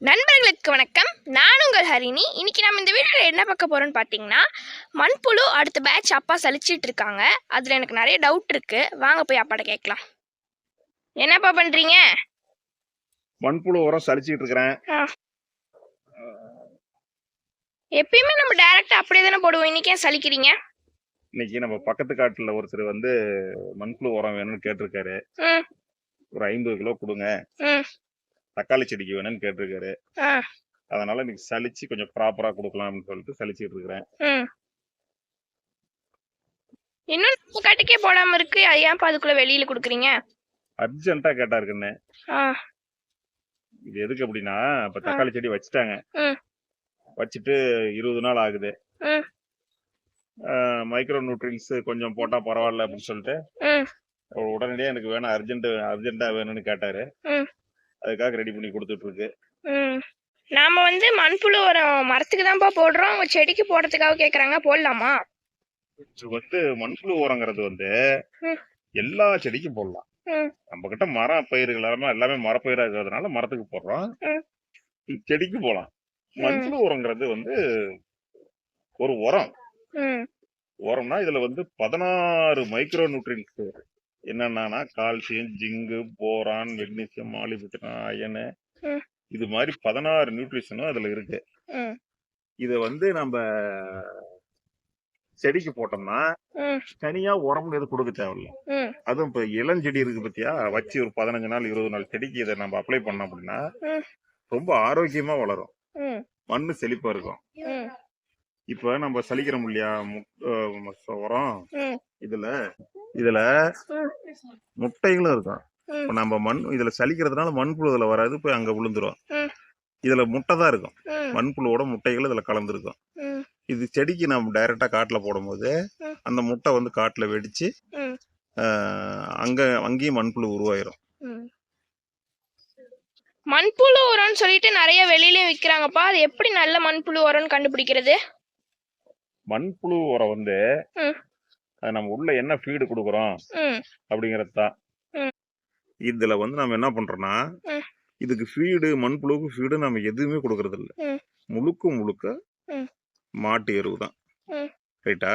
நண்பர்களுக்கு வணக்கம். நான் உங்கள் ஹரிணி. இன்னைக்கு நம்ம இந்த வீடியோவில் என்ன பார்க்க போகிறோம்னு பார்த்தீங்கன்னா, மண்புழு அடுத்த பேட்ச் அப்பா சலிச்சிட்டு இருக்காங்க. அதில் எனக்கு நிறைய டவுட் இருக்கு. வாங்க போய் அப்பாட்ட கேட்கலாம். என்னப்பா பண்ணுறீங்க? மண்புழு உரம் சலிச்சிட்டு இருக்கிறேன். எப்பயுமே நம்ம டைரக்டா அப்படியே தானே போடுவோம். இன்னைக்கு ஏன் சலிக்கிறீங்க? இன்னைக்கு நம்ம பக்கத்து காட்டுல ஒருத்தர் வந்து மண்புழு உரம் வேணும்னு கேட்டிருக்காரு. ஒரு 50 கிலோ கொடுங்க, தக்காளி செடிக்கு வேணும்னு கேட்டிருக்காரு. அதனால இன்னைக்கு சலிச்சு கொஞ்சம் ப்ராப்பரா கொடுக்கலாம்னு சொல்லிட்டு சலிச்சிட்டு இருக்கிறேன். இன்னும் கட்டுக்கே போடாம இருக்கு. ஏன்ப்பா அதுக்குள்ள வெளியில கொடுக்குறீங்க? அர்ஜென்ட்டா கேட்டாருக்குன்னு. இது எதுக்கு அப்படின்னா, இப்ப தக்காளி செடி வச்சுட்டாங்க, வச்சுட்டு 20 நாள் ஆகுது. மைக்ரோ நியூட்ரியன்ஸ் கொஞ்சம் போட்டா பரவாயில்ல அப்படின்னு சொல்லிட்டு உடனடியே எனக்கு வேணும், அர்ஜென்ட்டா வேணும்னு கேட்டாரு. அதுக்காக ரெடி பண்ணி கொடுத்துட்டு இருக்கு. நாம வந்து மண்புழு உரம் மரத்துக்கு தான்ப்பா போடுறோம். உங்க செடிக்கு போடுறதுக்காக கேக்குறாங்க, போடலாமா? வந்து மண்புழு உரங்கிறது வந்து எல்லா செடிக்கும் போடலாம். நம்ம கிட்ட மர பயிர்கள் எல்லாமே மரப்பயிரா இருக்கிறதுனால மரத்துக்கு போடுறோம், செடிக்கு போலாம். மண்புழு உரங்கிறது வந்து ஒரு உரம். உரம்னா இதுல வந்து 16 மைக்ரோ நியூட்ரியன்ஸ் என்னன்னா கால்சியம், ஜிங்கு, போரான், மெக்னீசியம், மாலிபிடினம், அயனு, இது மாதிரி 16 நியூட்ரிஷனும் அதுல இருக்கு. இத வந்து நம்ம செடிக்கு போட்டோம்னா தனியா உரம் எதுவும் கொடுக்க தேவையில்ல. அதுவும் இப்ப இளஞ்செடி இருக்கு பத்தியா, வச்சு ஒரு 15 நாள் 20 நாள் செடிக்கு இதை நம்ம அப்ளை பண்ணோம் அப்படின்னா ரொம்ப ஆரோக்கியமா வளரும், மண்ணு செழிப்பா இருக்கும். இப்ப நம்ம சலிக்கிறோம் இல்லையா உரம், இதுல முட்டைகளும் இருக்கும். இப்ப நம்ம இதுல சலிக்கிறதுனால மண்புழு இதுல வராது, போய் அங்க விழுந்துரும். இதுல முட்டை தான் இருக்கும், மண்புழுவோட முட்டைகள் இதுல கலந்துருக்கும். இது செடிக்கு நம்ம டைரக்டா காட்டுல போடும்போது அந்த முட்டை வந்து காட்டுல வெடிச்சு அங்கேயும் மண்புழு உருவாயிரும். மண்புழு உரம்னு சொல்லிட்டு நிறைய வெளியில விக்கிறாங்கப்பா. அது எப்படி நல்ல மண்புழு உரம்னு கண்டுபிடிக்கிறது? மண்புழு உரம் வந்து நம்ம உள்ள என்ன ஃபீடு கொடுக்குறோம் அப்படிங்கறது தான். இதுல வந்து நம்ம என்ன பண்றோம்னா, இதுக்கு ஃபீடு, மண்புழுவுக்கு ஃபீடு நம்ம எதுவுமே கொடுக்கறது இல்ல. முழுக்க மாட்டு எருவு தான். ரைட்டா?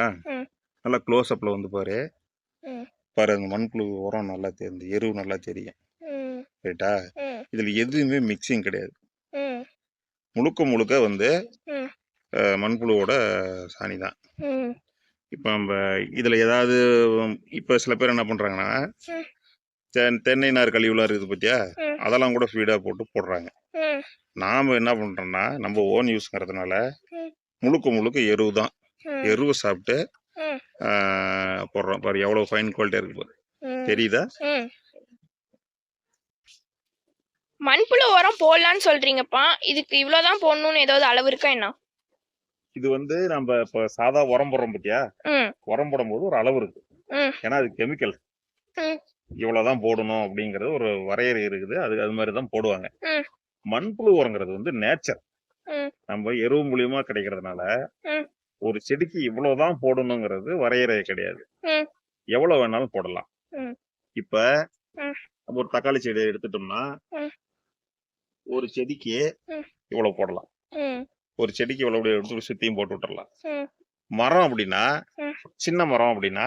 நல்லா க்ளோஸ் அப்ல வந்து பாரு அந்த மண்புழு உரம் நல்லா தெரியும், எருவு நல்லா தெரியும். ரைட்டா? இதுல எதுவுமே மிக்சிங் கிடையாது. முழுக்க வந்து மண்புழுவோட சாணி தான். இப்ப நம்ம இதுல ஏதாவது இப்ப சில பேர் என்ன பண்றாங்கன்னா, தென்னை நார் கழிவுலாம் இருக்குது பத்தியா, அதெல்லாம் கூட ஃபீடா போட்டு போடுறாங்க. நாம என்ன பண்றோம்னா, நம்ம ஓன் யூஸ்ங்கிறதுனால முழுக்க எருவு தான். எருவு சாப்பிட்டு போடுறோம். பாரு எவ்வளவு ஃபைன் குவாலிட்டியா இருக்கு பாரு, தெரியுதா? மண்புழு உரம் போடலான்னு சொல்றீங்கப்பா, இதுக்கு இவ்வளவுதான் போடணும்னு ஏதாவது அளவு இருக்கா என்ன? இது வந்து நம்ம இப்ப சாதா உரம் போடுறோம் பத்தியா, உரம் போடும்போது ஒரு அளவு இருக்கு. ஏன்னா அது கெமிக்கல், இவ்வளவுதான் போடணும் அப்படிங்கறது ஒரு வரையறை இருக்குது. அது மாதிரிதான் போடுவாங்க. மண்புழு உரங்கிறது வந்து நேச்சர், நம்ம எருவு மூலியமா கிடைக்கிறதுனால ஒரு செடிக்கு இவ்வளவுதான் போடணுங்கிறது வரையறை கிடையாது, எவ்வளவு வேணாலும் போடலாம். இப்ப நம்ம ஒரு தக்காளி செடியை எடுத்துட்டோம்னா ஒரு செடிக்கு இவ்வளவு போடலாம், ஒரு செடிக்கு இவ்வளவு எடுத்து சுத்தியும் போட்டு விட்டுறலாம். மரம் அப்படின்னா, சின்ன மரம் அப்படின்னா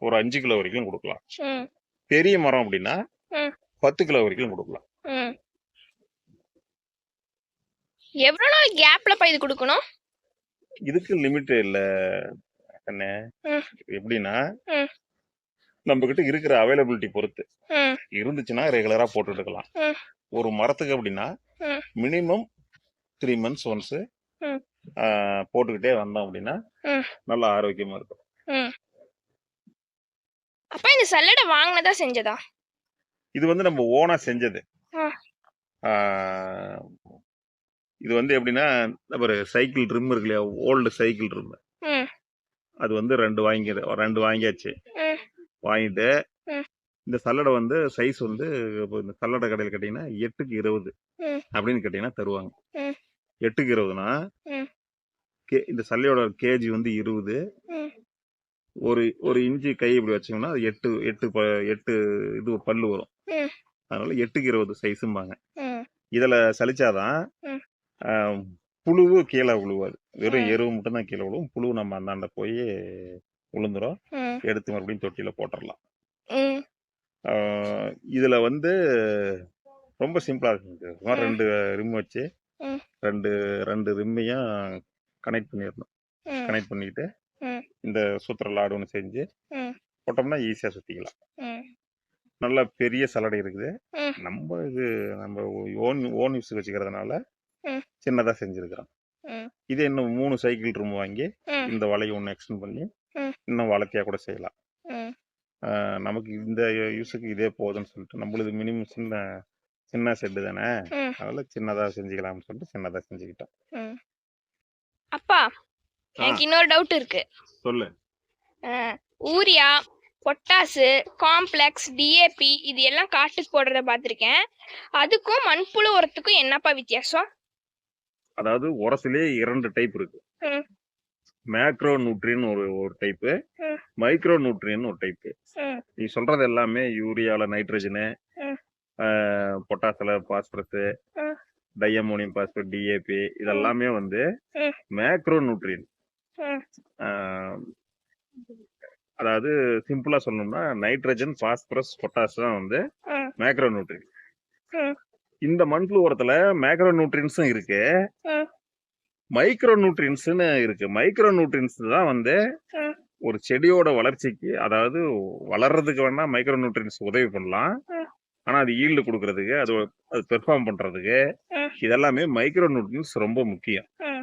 ஒரு 5 கிலோ வரைக்கும் கொடுக்கலாம். பெரிய மரம் அப்படின்னா 10 கிலோ வரைக்கும் கொடுக்கலாம். எவ்வளவு நாள் கேப்ல இது கொடுக்கணும்? இதுக்கு லிமிட் இல்ல கண்ணே. எப்படின்னா, நம்ம கிட்ட இருக்கிற அவைலபிலிட்டி பொறுத்து இருந்துச்சுன்னா ரெகுலரா போட்டுட்டு இருக்கலாம். ஒரு மரத்துக்கு அப்படின்னா மினிமம் 3 months ஒன்ஸ் போட்டுக்கிட்டே வந்தோம் அப்படின்னா நல்லா ஆரோக்கியமா இருக்கும். அப்ப இந்த சல்லடை வாங்கினதா செஞ்சதா? இது வந்து நம்ம ஓனா செஞ்சது. இது வந்து எப்படின்னா, ஒரு சைக்கிள் ட்ரிம் இருக்கு இல்லையா, ஓல்டு சைக்கிள் ட்ரிம், அது வந்து 2 வாங்கியாச்சு. வாங்கிட்டு இந்த சல்லடை வந்து சைஸ் வந்து இந்த சல்லடை கடையில் கேட்டீங்கன்னா 8க்கு 20 அப்படின்னு கேட்டீங்கன்னா தருவாங்க. 8க்கு 20னா இந்த சல்லையோட கேஜி வந்து 20. ஒரு இன்ச்சு கை இப்படி வச்சோம்னா அது 8 இது பல்லு வரும். அதனால 8க்கு 20 சைஸும்பாங்க. இதுல சலிச்சாதான் ம். ஆஹ், புழுவு கீழே விழுவாது. வெறும் ம். எருவு மட்டும் தான் கீழே விழுவும். புழு நம்ம அந்தாண்ட போய் விழுந்துரும். ம். எடுத்து மறுபடியும் தொட்டியில போட்டுடலாம். ம். இதுல வந்து ரொம்ப சிம்பிளா இருக்குங்க. சுமார் ம். 2 ரிம் வச்சு ம். ரெண்டு ரிம்மையும் கனெக்ட் பண்ணிடணும். ம். கனெக்ட் பண்ணிட்டு ம். இந்த சூத்திர லாடு ஒன்று செஞ்சு ம். போட்டோம்னா ஈஸியா சுத்திக்கலாம். ம். நல்ல பெரிய சலடை இருக்குது. ம். நம்ம ஓன் யூஸ் வச்சுக்கிறதுனால ம். சின்னதா செஞ்சிருக்கிறோம். ம். இது இன்னும் 3 சைக்கிள் ரூம் வாங்கி ம். இந்த வலையை ஒன்று எக்ஸ்டெண்ட் பண்ணி ம். இன்னும் வளர்த்தியா கூட செய்யலாம். ம். நமக்கு இந்த யூஸுக்கு இதே போதும்னு சொல்லிட்டு நம்மளுது மினிமம் சின்ன செட்டு தானே, ம். அதனால சின்னதா செஞ்சுக்கலாம்னு சொல்லிட்டு சின்னதா செஞ்சுக்கிட்டோம். ம். அப்பா எனக்கு இன்னொரு டவுட் இருக்கு. சொல்லு. யூரியா, பொட்டாசு, காம்ப்ளெக்ஸ், டிஏபி இது எல்லாம் காட்டுக்கு போடுறத பார்த்துருக்கேன். அதுக்கும் மண்புழு உரத்துக்கும் என்னப்பா வித்தியாசம்? அதாவது உரத்திலே 2 டைப் இருக்கு. ம். மேக்ரோ நியூட்ரியன் ஒரு டைப்பு, ம். மைக்ரோ நியூட்ரியன் ஒரு டைப்பு. ம். நீ சொல்றது எல்லாமே யூரியால நைட்ரஜனு, ம். பொட்டாசில பாஸ்பரஸ், ம். டையமோனியம் பாஸ்பேட், டிஏபி இதெல்லாமே வந்து ம். மேக்ரோ நியூட்ரியன். ம். அதாவது சிம்பிளா சொல்லணும்னா நைட்ரஜன், பாஸ்பரஸ், பொட்டாஸ் தான் வந்து ம். மேக்ரோ நியூட்ரியன். ம். இந்த மண்புழு உரத்துல மேக்ரோ நியூட்ரியன்ஸும் இருக்கு, ம். மைக்ரோ நியூட்ரியன்ஸ்னு இருக்கு. மைக்ரோ நியூட்ரியன்ஸ் தான் வந்து ம். ஒரு செடியோட வளர்ச்சிக்கு, அதாவது வளர்றதுக்கு வேணா மைக்ரோ நியூட்ரியன்ஸ் உதவி பண்ணலாம். ம். ஆனா அது ஈல்டு கொடுக்கறதுக்கு, அது பெர்ஃபார்ம் பண்றதுக்கு ம். இதெல்லாமே மைக்ரோ நியூட்ரியன்ஸ் ரொம்ப முக்கியம். ம்.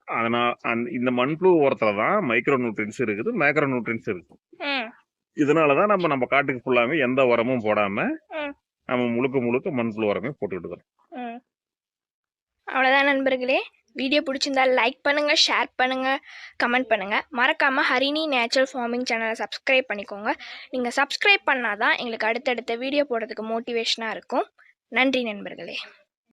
அதனால இந்த மண்புழு உரத்துல தான் மைக்ரோ நியூட்ரியன்ஸ் இருக்குது, மேக்ரோ நியூட்ரியன்ஸ் இருக்கு. ம். இதனாலதான் நம்ம காட்டுக்கு ஃபுல்லாமே எந்த உரமும் போடாம ம். நம்ம முழுக்க மண்புழு உரமே போட்டுக்கிட்டு இருக்கோம். ம். அவ்வளோதான் நண்பர்களே. வீடியோ பிடிச்சிருந்தா லைக் பண்ணுங்க, ஷேர் பண்ணுங்க, கமெண்ட் பண்ணுங்க. மறக்காம ஹரிணி நேச்சுரல் ஃபார்மிங் சேனலை சப்ஸ்கிரைப் பண்ணிக்கோங்க. நீங்கள் சப்ஸ்கிரைப் பண்ணாதான் எங்களுக்கு அடுத்தடுத்த வீடியோ போடுறதுக்கு மோட்டிவேஷனாக இருக்கும். நன்றி நண்பர்களே.